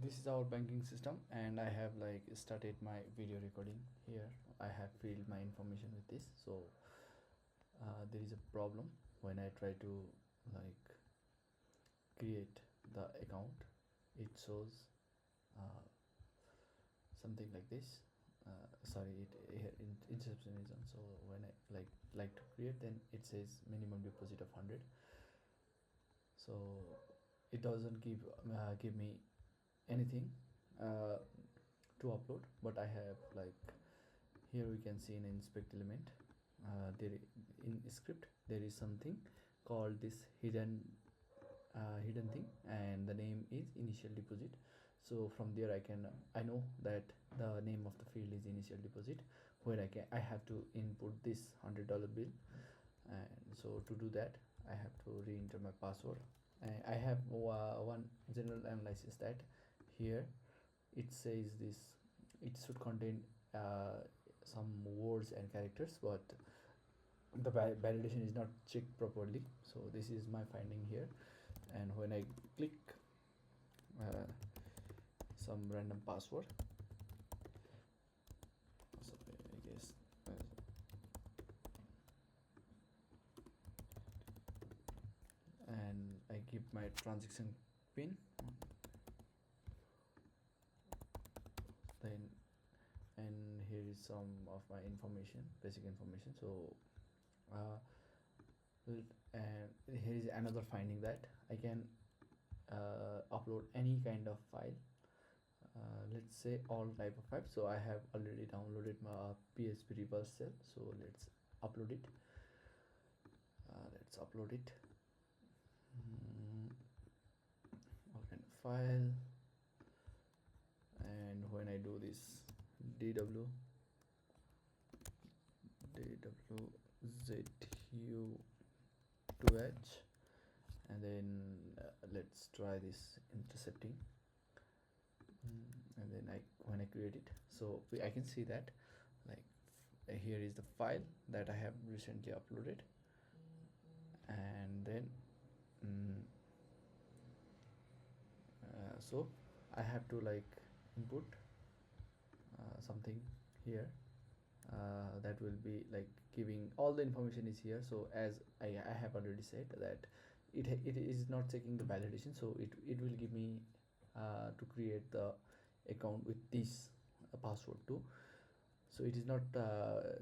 This is our banking system, and I have like started my video recording here. I have filled my information with this, so there is a problem when I try to like create the account. It shows uh, something like this. Sorry, inception is on. So when I like to create, then it says minimum deposit of 100. So it doesn't give me anything to upload, but I have like here we can see in inspect element, there in script there is something called this hidden thing, and the name is initial deposit. So from there I know that the name of the field is initial deposit, where I have to input this $100 bill. And so to do that I have to re-enter my password. And I have one general analysis that here it says this, it should contain some words and characters, but the validation is not checked properly. So this is my finding here, and when I click uh, some random password, so I guess and I give my transaction pin, then and here is some of my information, basic information. So and here is another finding that I can upload any kind of file, let's say all type of file. So I have already downloaded my PHP reverse shell, so let's upload it. All kind of file, and when I do this dw zu2h, and then let's try this intercepting, and then when I create it, so I can see that like here is the file that I have recently uploaded, and then so I have to like input something here that will be like giving all the information is here. So as I have already said that it is not checking the validation, so it will give me to create the account with this password too. So it is not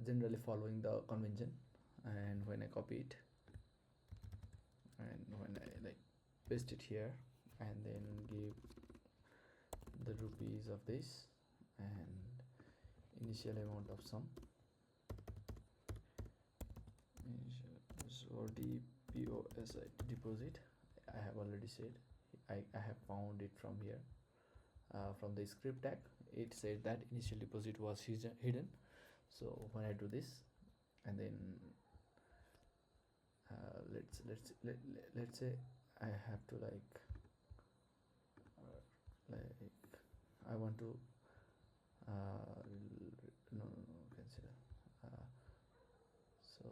generally following the convention. And when I copy it and when I like paste it here, and then give the rupees of this and initial amount of sum, or DPOSIT deposit, I have already said. I have found it from here, from the script tag. It said that initial deposit was hidden. So when I do this, and then let's say I have to like I want to no consider so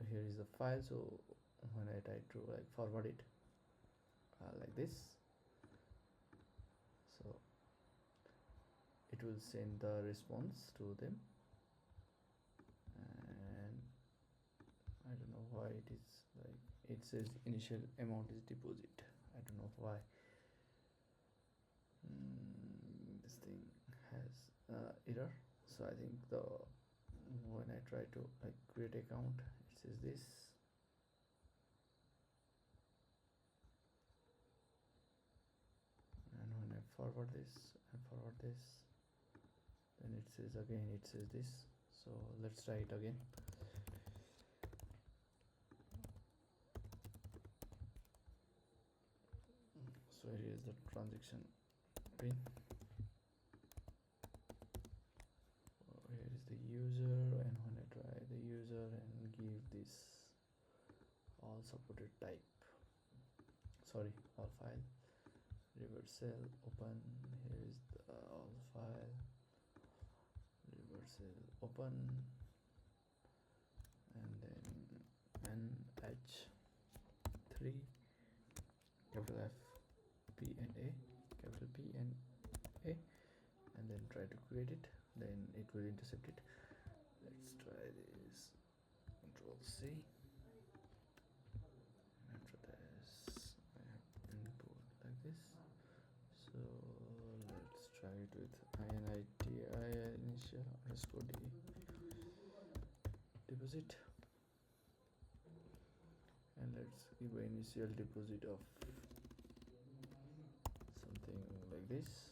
here is the file. So when I try to like forward it like this, so it will send the response to them, and I don't know why it is like it says initial amount is deposit. I don't know why this thing has error. So I think when I try to like create account, it says this, and when I forward this and forward this, then it says again, it says this. So let's try it again. So here is the transaction pin. Here is the user, and when I try the user and give this all supported type, sorry, all file, reverse shell open, here is the all file, reverse shell open, and then nh3 capital F P and A, capital P and create it, then it will intercept it. Let's try this. Control C. After this, I have input like this. So let's try it with initi initial underscore d deposit, and let's give an initial deposit of something like this.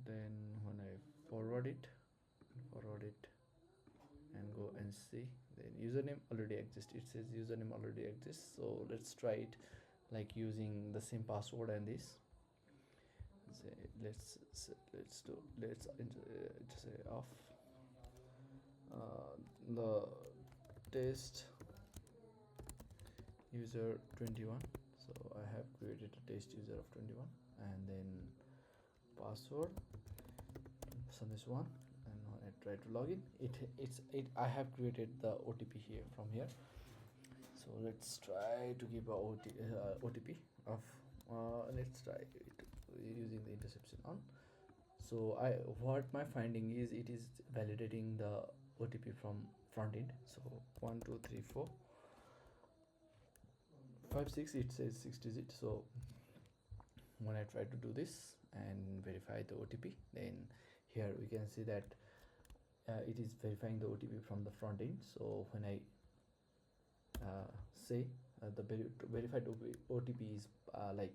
Then when I forward it and go and see, then username already exists. It says username already exists. So let's try it like using the same password and this. Say let's just say off the test user 21. So I have created a test user of 21, and then password some is 1, and when I try to log in, I have created the OTP here from here. So let's try to give a OTP of let's try it using the interception on. So what my finding is, it is validating the OTP from front end. So 1 2 3 4 5 6, it says 6 digit. So when I try to do this and verify the OTP, then here we can see that it is verifying the OTP from the front end. So when I say the verified OTP is like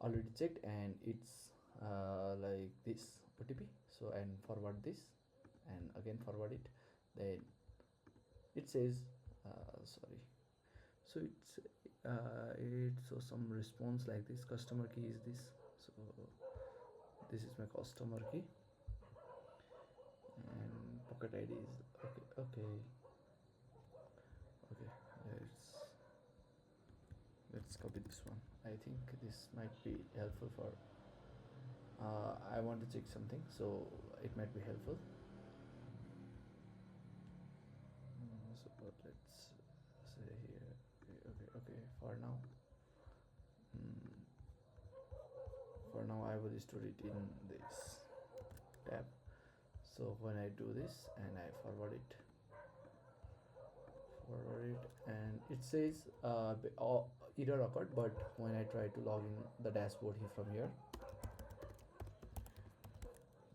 already checked, and it's like this OTP. So and forward this and again forward it, then it says sorry. So it shows some response like this. Customer key is this. So this is my customer key, and pocket ID is okay. Let's copy this one. I think this might be helpful for I want to check something, so it might be helpful. So let's say here, okay, for now I will store it in this tab. So when I do this and I forward it, and it says error occurred, but when I try to log in the dashboard here from here,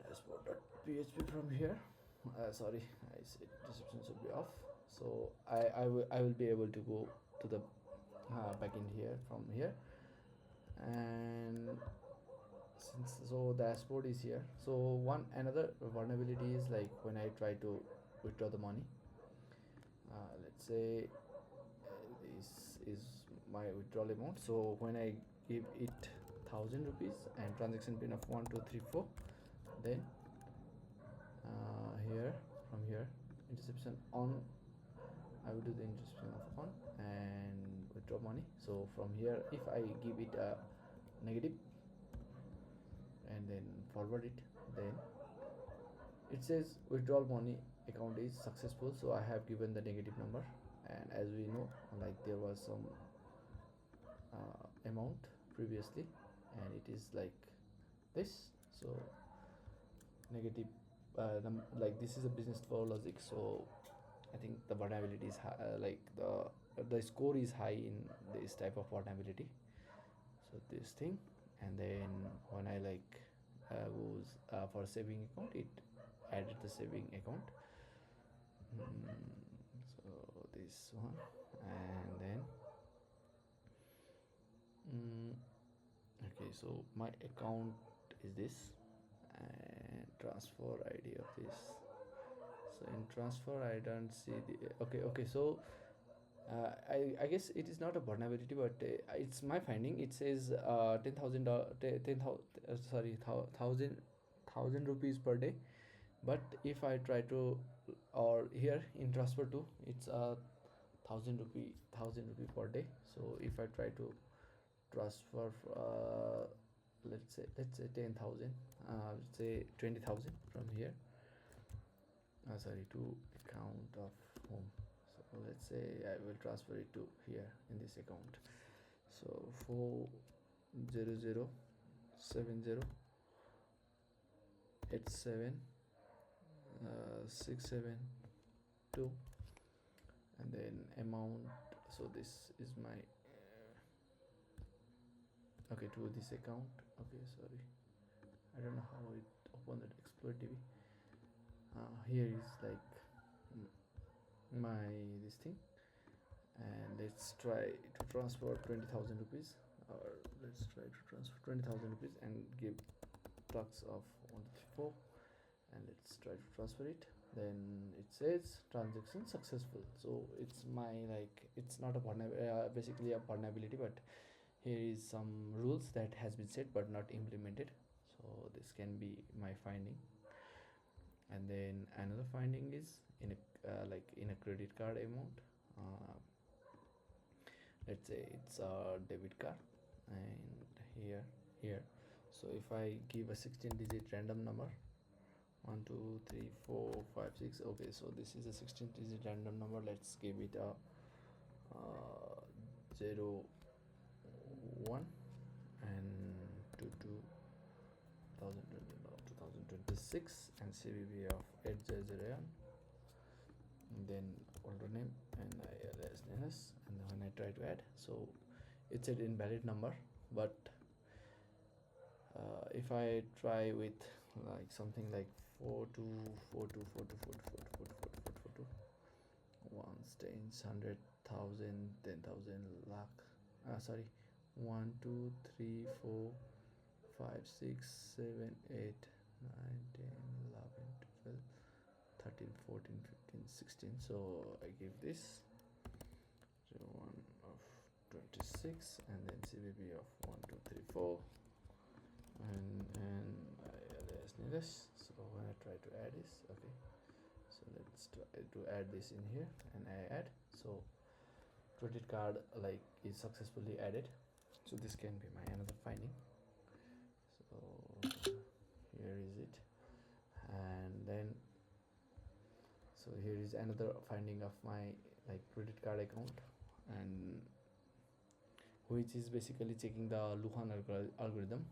dashboard.php from here, sorry, I said description should be off. So I will be able to go to the backend here from here, and so dashboard is here. So another vulnerability is like when I try to withdraw the money, let's say this is my withdrawal amount. So when I give it 1000 rupees and transaction pin of 1234, then here from here interception on, I will do the interception of on and withdraw money. So from here, if I give it a negative and then forward it, then it says withdrawal money account is successful. So I have given the negative number, and as we know, like there was some amount previously, and it is like this. So negative like this is a business flow logic. So I think the vulnerability is high, like the score is high in this type of vulnerability. So this thing, and then when I like goes for saving account, it added the saving account. So this one, and then okay, so my account is this, and transfer ID of this. So in transfer I don't see the okay. So I guess it is not a vulnerability, but it's my finding. It says thousand rupees per day, but if I try to, or here in transfer to, it's a thousand rupee per day. So if I try to transfer let's say 10,000, let's say 20,000 from here, sorry, to account of home. So let's say I will transfer it to here in this account. So 40070 87 672, and then amount. So this is my okay, to this account. Okay, sorry, I don't know how it opened that exploit tv. Here is like my this thing, and let's try to transfer 20,000 rupees, or let's try to transfer 20,000 rupees and give tax of 134, and let's try to transfer it. Then it says transaction successful. So it's my like, it's not a basically a vulnerability, but here is some rules that has been set but not implemented. So this can be my finding. And then another finding is in a like in a credit card amount, uh, let's say it's a debit card, and here so if I give a 16 digit random number, 1 2 3 4 5 6, okay, so this is a 16 digit random number. Let's give it a 0 1 and 2 2026, and CVV of 8001, and then older name and alias, and when I try to add, so it's an invalid number. But if I try with like something like 424242424242 ones, tens, 100,000, 10,000, lakh, sorry, 1 2 3 4 5 6 7 8 9 10 11 12 13 14 15 16. So I give this 01 of 26, and then CVB of 1 2 3 4, and alias needless. So when I try to add this, okay, so let's try to add this in here, and I add. So credit card like is successfully added. So this can be my another finding. So here is it, and then so here is another finding of my like credit card account, and which is basically checking the Luhan algorithm.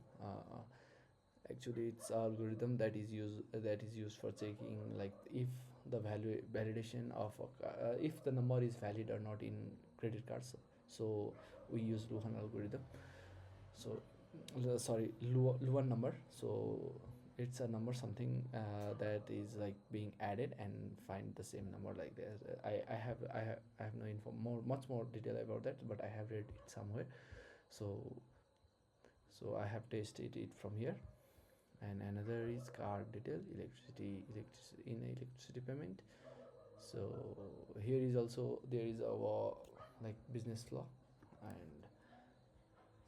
Actually it's algorithm that is used for checking like if the validation of if the number is valid or not in credit cards. So we use Luhan algorithm. So sorry, Luhan number. So it's a number something that is like being added and find the same number like this. I have no info much more detail about that, but I have read it somewhere. So I have tested it from here. And another is card detail, electricity payment. So here is also there is a like business law and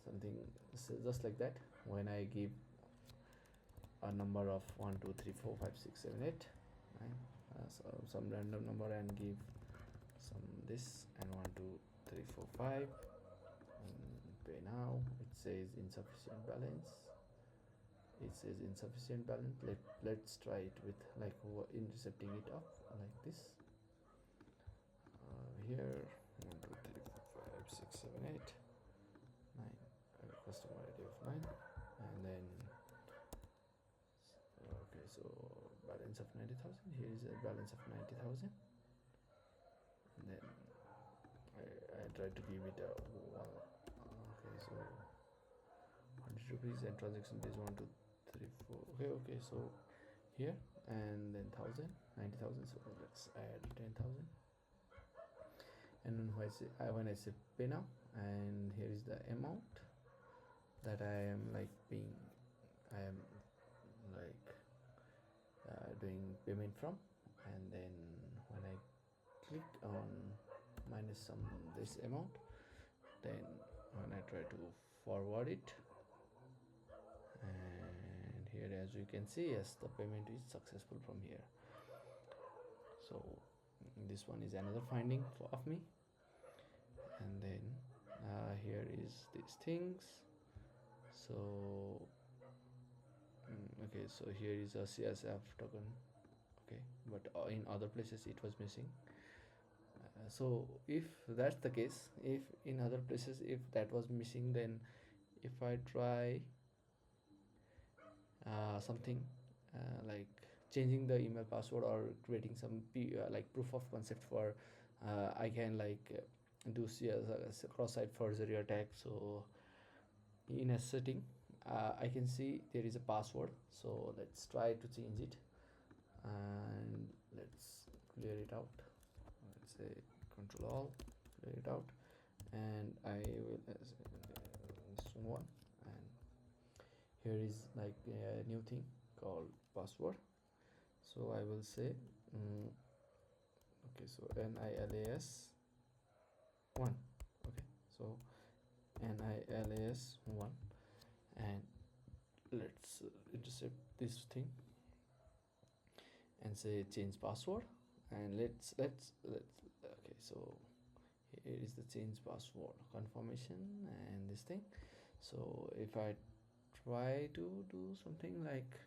something just like that. When I give a number of 1 2 3 4 5 6 7 8 9, so some random number, and give some this, and 1 2 3 4 5, and pay now, it says insufficient balance. It says insufficient balance. Let's try it with like intercepting it up like this. Here 1 2 3 4 5 6 7 8 9, customer ID of 9, and then okay, so balance of 90,000. Here is a balance of 90,000, and then I try to give it a one. Okay, so 100 rupees, and transaction is 1 2 3 4. Okay, so here, and then 1,000 90,000. So let's add 10,000, and then when I say pay now, and here is the amount that I am like doing payment from. And then when I click on minus some this amount, then when I try to forward it, and here as you can see, yes, the payment is successful from here. So this one is another finding of me. And then here is these things. So okay, so here is a CSF token. Okay, but in other places it was missing. So if that's the case, if in other places if that was missing, then if I try something like changing the email password or creating some like proof of concept for I can like do as a cross-site forgery attack. So in a setting, I can see there is a password, so let's try to change it, and let's clear it out. Let's say control all, clear it out, and I will this one, and here is like a new thing called password. So I will say okay, so NILAS 1. Okay, so NILAS 1, and let's intercept this thing and say change password, and let's okay, so here is the change password confirmation and this thing. So if I try to do something like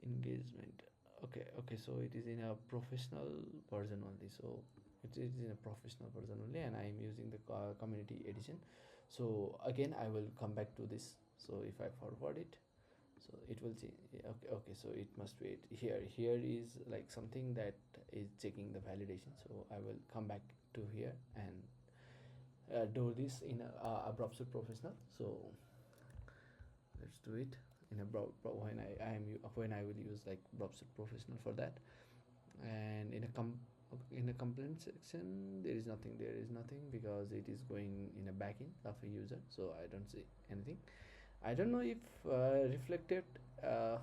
engagement, okay, so it is in a professional version only, so it is in a professional version only, and I am using the community edition. So again I will come back to this. So if I forward it, so it will change. Okay, so it must wait here is like something that is checking the validation. So I will come back to here and do this in a browser professional. So let's do it in a when I will use like browser professional for that. And in a complaint section, there is nothing because it is going in a backend of a user, so I don't see anything. I don't know if reflected uh,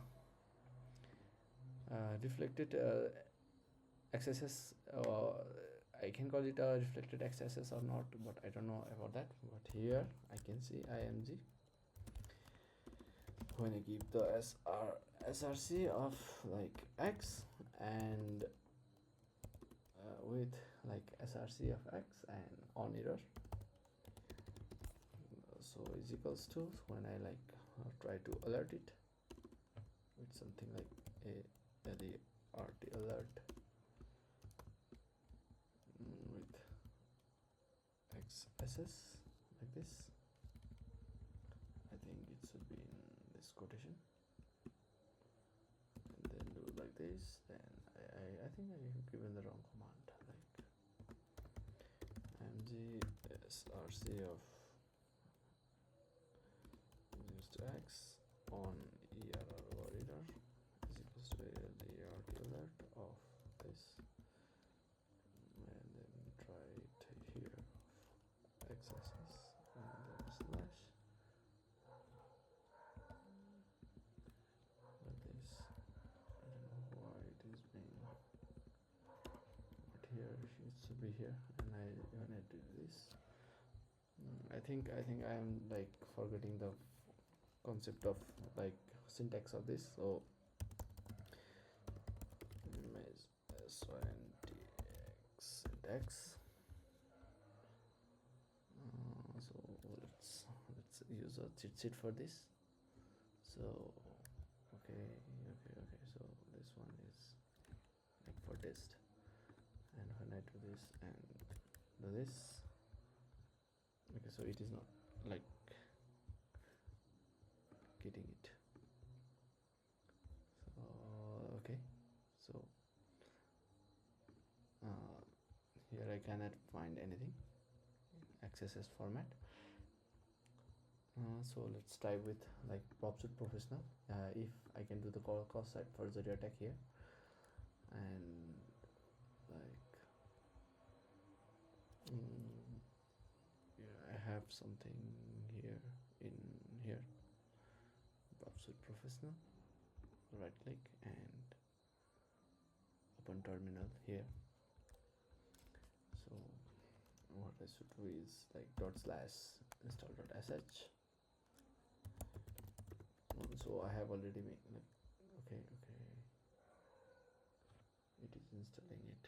accesses, I can call it a reflected accesses or not, but I don't know about that. But here I can see IMG. When I give the src of like x, and with like src of x and on error, so is equals to, when I like try to alert it with something like a rt alert with xss like this. I think it should be in this quotation, and then do like this. Then I think I have given the wrong command, like mg src of used x on error or error is equals to the art alert of this, and then try it here xss and then slash like this. I don't know why it is being, but here it should be here, and when I do this, I think I am like forgetting the concept of like syntax of this. So syntax. So let's use a cheat sheet for this. So okay, so this one is like for test, and when I do this and do this, okay, so it is not like getting it. So okay, so here I cannot find anything XSS format. So let's try with like PropSuite Professional, if I can do the cross-site forgery attack here, and like yeah, I have something here in here, PropSuite Professional, right click and open terminal here. So what I should do is like /install.sh. So I have already made like okay, it is installing it.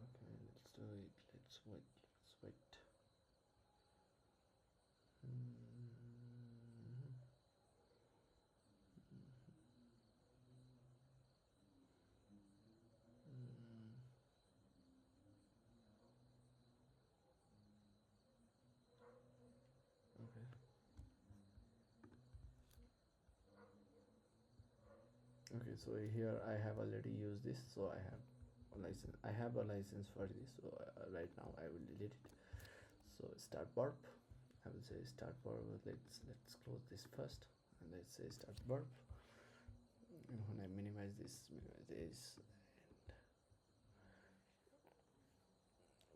Okay, let's do it. Let's wait. Okay. Okay, so here I have already used this, so I have a license for this, so right now I will delete it. So start burp, I will say start burp. Let's close this first, and let's say start burp. And when I minimize this,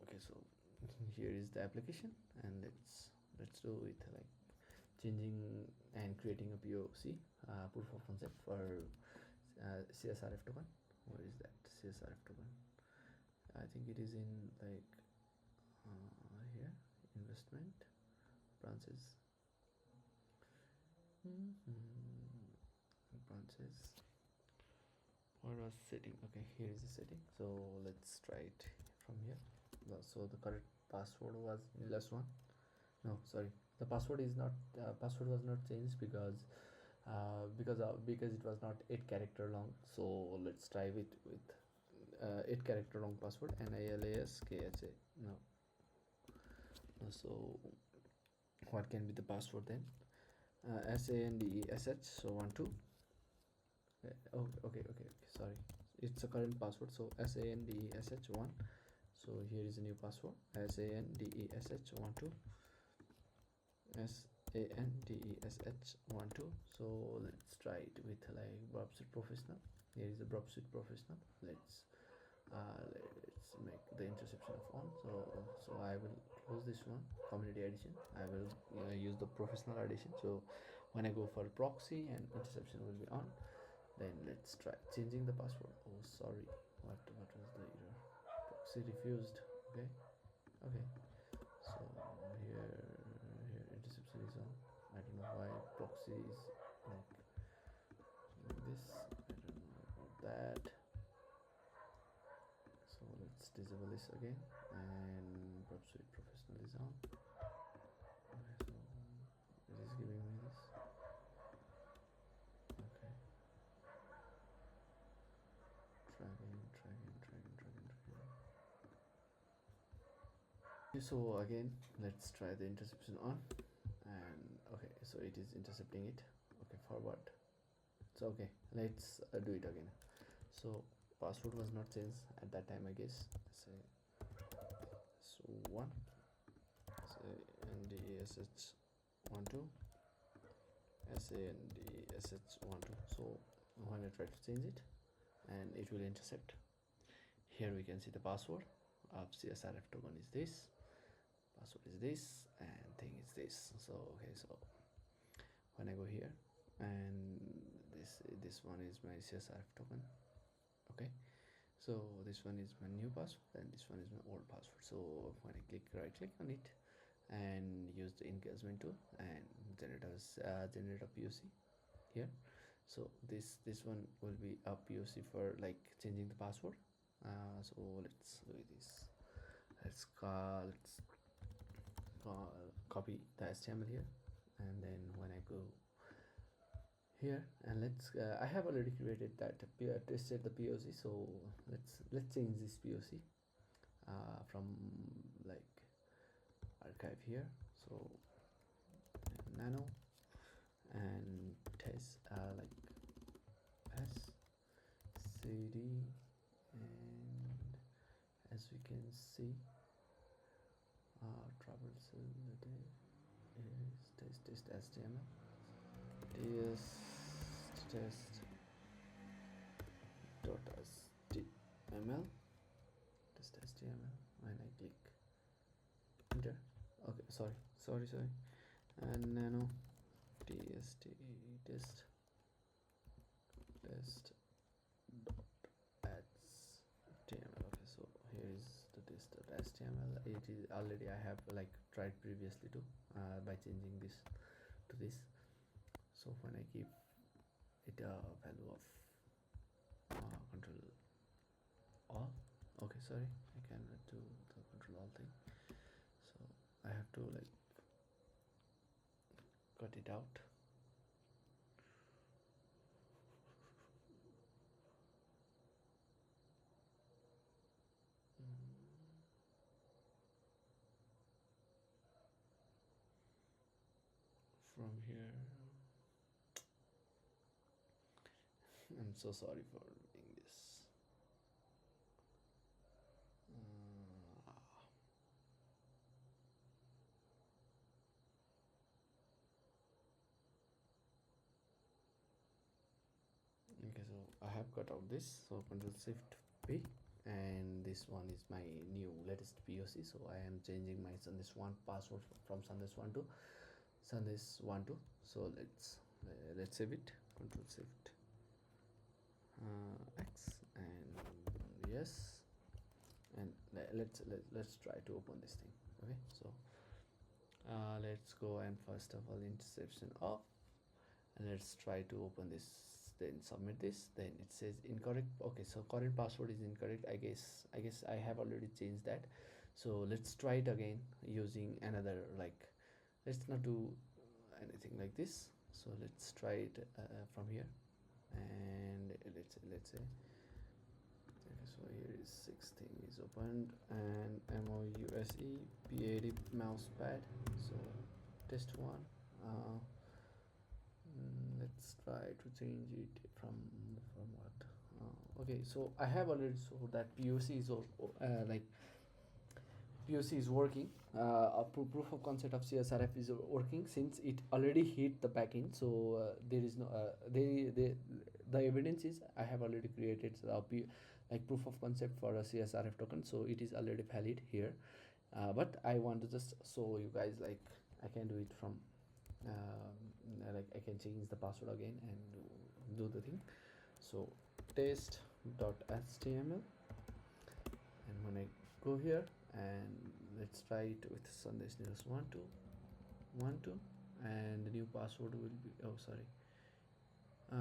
okay, so here is the application, and let's do it like changing and creating a POC, proof of concept for CSRF token. Where is that CSRF token? I think it is in like here, investment branches. Branches. What was setting? Okay, here is the setting. So let's try it from here. So the correct password was last one. No, sorry, the password is not password was not changed because it was not 8 character long. So let's try it with 8 character long password. NILASKHA. No. So what can be the password then? SANDESH. So 12. Okay, sorry, it's a current password. So SANDESH1. So here is a new password, SANDESH12. SANDESH12. So let's try it with like VAPT professional. Here is the VAPT professional. Let's make the interception of on. So I will close this one, community edition. I will use the professional edition. So when I go for proxy and interception will be on. Then let's try changing the password. Oh, sorry, what was the error? Proxy refused. Okay, so here interception is on. I don't know why proxy is like this. I don't know about that. So let's disable this again, and proxy professional is on. Okay, so it is giving me this. Okay, so again let's try the interception on, and okay, so it is intercepting it. Okay, forward. So okay, let's do it again. So password was not changed at that time, I guess. Say so 1, say NDESH12, SANDESH12. So when I try to change it, and it will intercept. Here we can see the password of CSRF token is this, password is this, and thing is this. So okay, so when I go here, and this one is my CSRF token. Okay, so this one is my new password, and this one is my old password. So when I right click on it and use the engagement tool and generate a POC here. So this one will be a POC for like changing the password. So let's do this. Let's copy the HTML here, and then when I go here, and let's I have already created that tested the POC. So let's change this POC from like archive here. So nano and test like s cd, and as we can see troublesome is test HTML, test dot html, test HTML. When I click enter, okay, sorry, and nano tst test dot html. Okay, so here is the test.html. It is already I have like tried previously too by changing this to this. So when I give it a value of control all, okay, sorry, I cannot do the control all thing, so I have to like cut it out. From here I'm so sorry for doing this. Uh, okay, so I have cut out this, so Control Shift P, and this one is my new latest POC. So I am changing my Sandesh one password from Sandesh one to Sandesh one to. So let's save it. Control Shift X, and yes, and let's try to open this thing. Okay, so let's go, and first of all interception off, and let's try to open this, then submit this. Then it says incorrect. Okay, so current password is incorrect. I guess I have already changed that. So let's try it again using another, like, let's not do anything like this. So let's try it from here, and let's say, okay, so here is 16 is opened, and MOUSE PAD mouse pad. So test one. Let's try to change it from what. Okay, so I have already, so that POC is like POC is working. Proof of concept of CSRF is working since it already hit the backend. So there is no the evidence is I have already created like proof of concept for a CSRF token, so it is already valid here. But I want to just show you guys, like, I can do it from like I can change the password again and do the thing. So test.html, and when I go here, and let's try it with Sandesh News 1212, and the new password will be, oh sorry,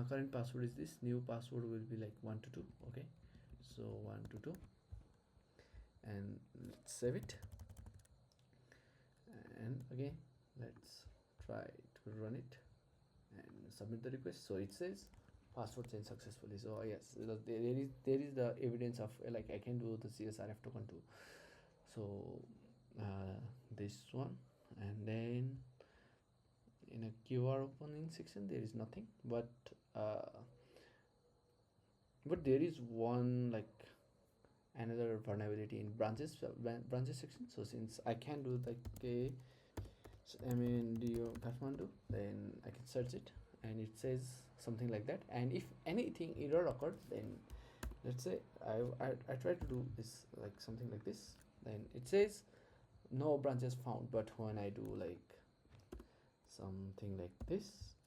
current password is this, new password will be like 122. Okay, so 122, and let's save it, and again let's try to run it and submit the request. So it says password change successfully. So yes, there is the evidence of, like, I can do the CSRF token too. So this one, and then in a QR opening section there is nothing, but there is one, like, another vulnerability in branches section. So since I can do like MNDO Kathmandu, then I can search it, and it says something like that. And if anything error occurs, then let's say I try to do this, like something like this, then it says no branches found. But when I do like something like this,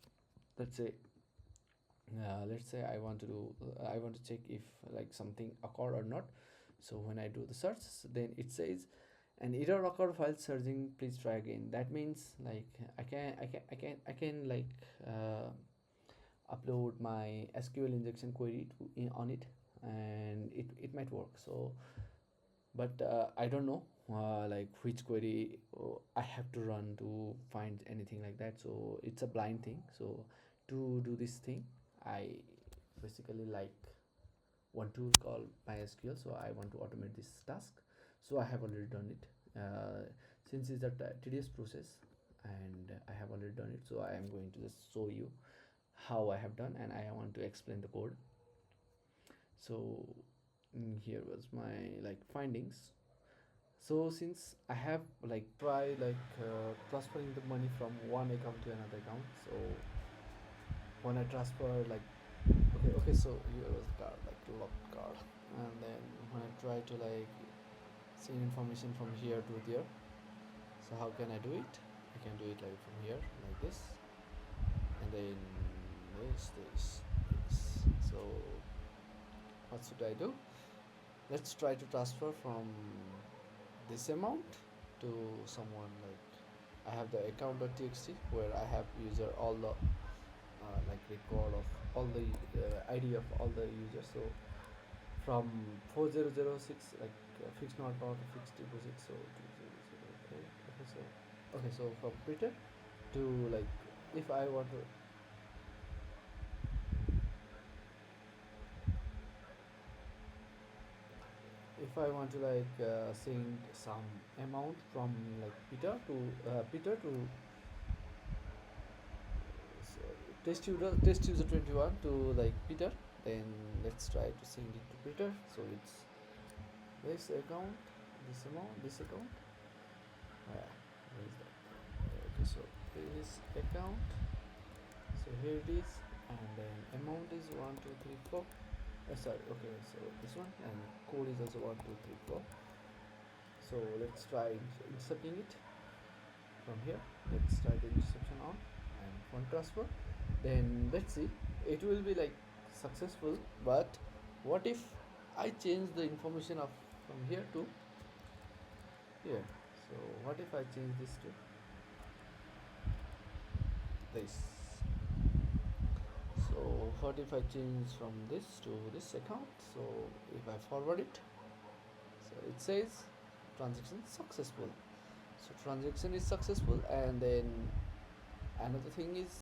let's say I want to do I want to check if like something occurred or not. So when I do the search, then it says an error occurred while searching, please try again. That means, like, I can like upload my SQL injection query on it, and it might work. So but I don't know like which query I have to run to find anything like that. So it's a blind thing. So to do this thing, I basically like one tool called MySQL. So I want to automate this task. So I have already done it. Since it's a tedious process, and I have already done it, so I am going to just show you how I have done, and I want to explain the code. So here was my like findings. So since I have like tried like transferring the money from one account to another account, so when I transfer, like, okay, so here was the card, like locked card, and then when I try to like send information from here to there, so how can I do it? I can do it like from here, like this, and then this. So what should I do? Let's try to transfer from this amount to someone, like, I have the account.txt where I have user all the like record of all the ID of all the users. So from 4006, like fixed not fixed deposit, so 2008. Okay, so from Peter to, like, if I want to, like send some amount from like Peter to test user 21 to like Peter, then let's try to send it to Peter. So it's this account, this amount, this account. Where is that? Okay, so this account, so here it is, and then amount is 1234. Sorry, okay, so this one, and code is also 1234. So let's try intercepting it from here. Let's try the interception on and fund transfer. Then let's see, it will be like successful, but what if I change the information of from here to here? So what if I change this to this? So what if I change from this to this account? So if I forward it, so it says transaction successful. So transaction is successful, and then another thing is